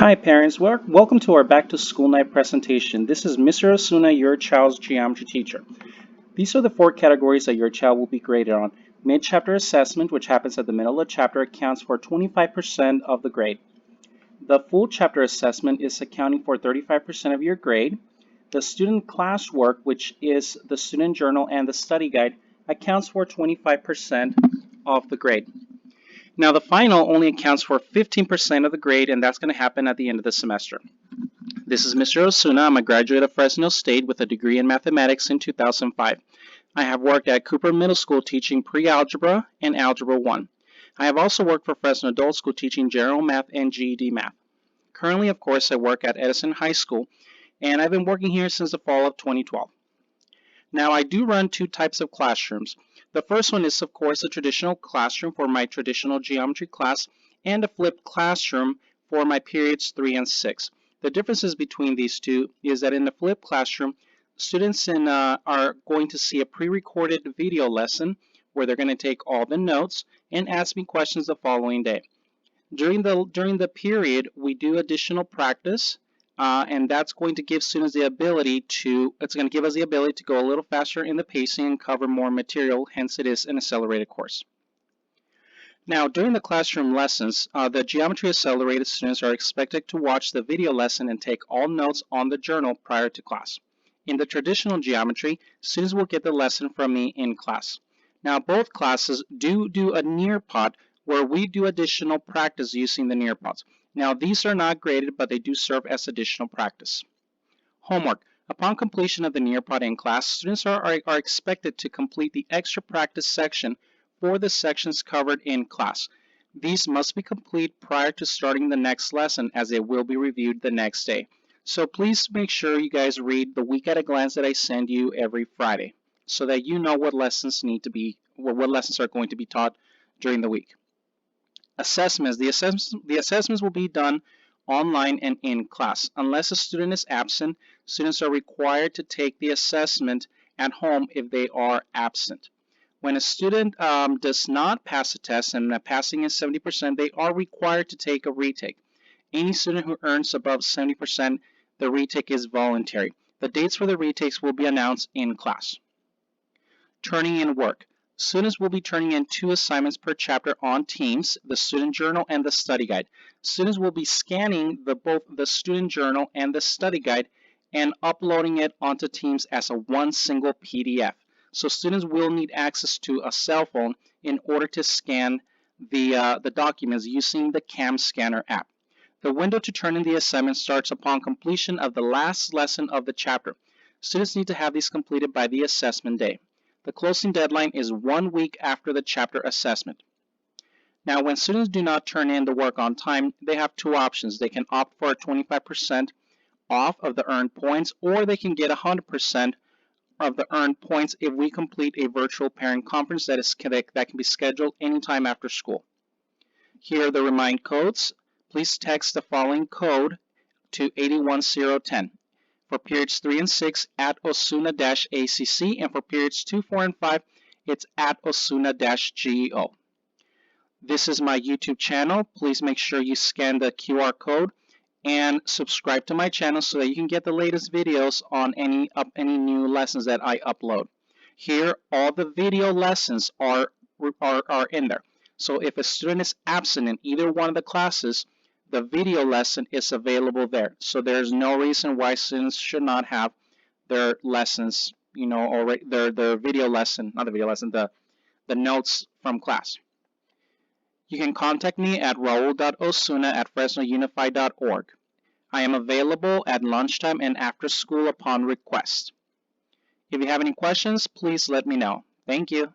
Hi parents, welcome to our back to school night presentation. This is Mr. Osuna, your child's geometry teacher. These are the four categories that your child will be graded on. Mid-chapter assessment, which happens at the middle of the chapter, accounts for 25% of the grade. The full chapter assessment is accounting for 35% of your grade. The student classwork, which is the student journal and the study guide, accounts for 25% of the grade. Now, the final only accounts for 15% of the grade, and that's going to happen at the end of the semester. This is Mr. Osuna. I'm a graduate of Fresno State with a degree in mathematics in 2005. I have worked at Cooper Middle School teaching pre-algebra and Algebra 1. I have also worked for Fresno Adult School teaching general math and GED math. Currently, of course, I work at Edison High School, and I've been working here since the fall of 2012. Now, I do run two types of classrooms. The first one is, of course, a traditional classroom for my traditional geometry class and a flipped classroom for my periods 3 and 6. The differences between these two is that in the flipped classroom, students are going to see a pre-recorded video lesson where they're going to take all the notes and ask me questions the following day. During the period, we do additional practice. And that's going to give students the ability to, it's going to give us the ability to go a little faster in the pacing and cover more material, hence it is an accelerated course. Now, during the classroom lessons, the Geometry Accelerated students are expected to watch the video lesson and take all notes on the journal prior to class. In the traditional geometry, students will get the lesson from me in class. Now, both classes do a Nearpod where we do additional practice using the Nearpods. Now, these are not graded, but they do serve as additional practice. Homework. Upon completion of the Nearpod in class, students are expected to complete the extra practice section for the sections covered in class. These must be complete prior to starting the next lesson, as they will be reviewed the next day. So please make sure you guys read the week at a glance that I send you every Friday, so that you know what lessons what lessons are going to be taught during the week. Assessments. The assessments will be done online and in class. Unless a student is absent, students are required to take the assessment at home if they are absent. When a student does not pass a test, and passing is 70%, they are required to take a retake. Any student who earns above 70%, the retake is voluntary. The dates for the retakes will be announced in class. Turning in work. Students will be turning in 2 assignments per chapter on Teams, the student journal and the study guide. Students will be scanning both the student journal and the study guide and uploading it onto Teams as one single PDF. So students will need access to a cell phone in order to scan the documents using the CAM Scanner app. The window to turn in the assignment starts upon completion of the last lesson of the chapter. Students need to have these completed by the assessment day. The closing deadline is 1 week after the chapter assessment. Now, when students do not turn in the work on time, they have two options. They can opt for 25% off of the earned points, or they can get 100% of the earned points if we complete a virtual parent conference that can be scheduled anytime after school. Here are the remind codes. Please text the following code to 81010. For periods 3 and 6, at Osuna-ACC, and for periods 2, 4, and 5, it's at Osuna-GEO. This is my YouTube channel. Please make sure you scan the QR code and subscribe to my channel so that you can get the latest videos on any new lessons that I upload. Here, all the video lessons are in there. So if a student is absent in either one of the classes, the video lesson is available there. So there's no reason why students should not have their lessons, or their video lesson, not the video lesson, the notes from class. You can contact me at raul.osuna@fresnounified.org. I am available at lunchtime and after school upon request. If you have any questions, please let me know. Thank you.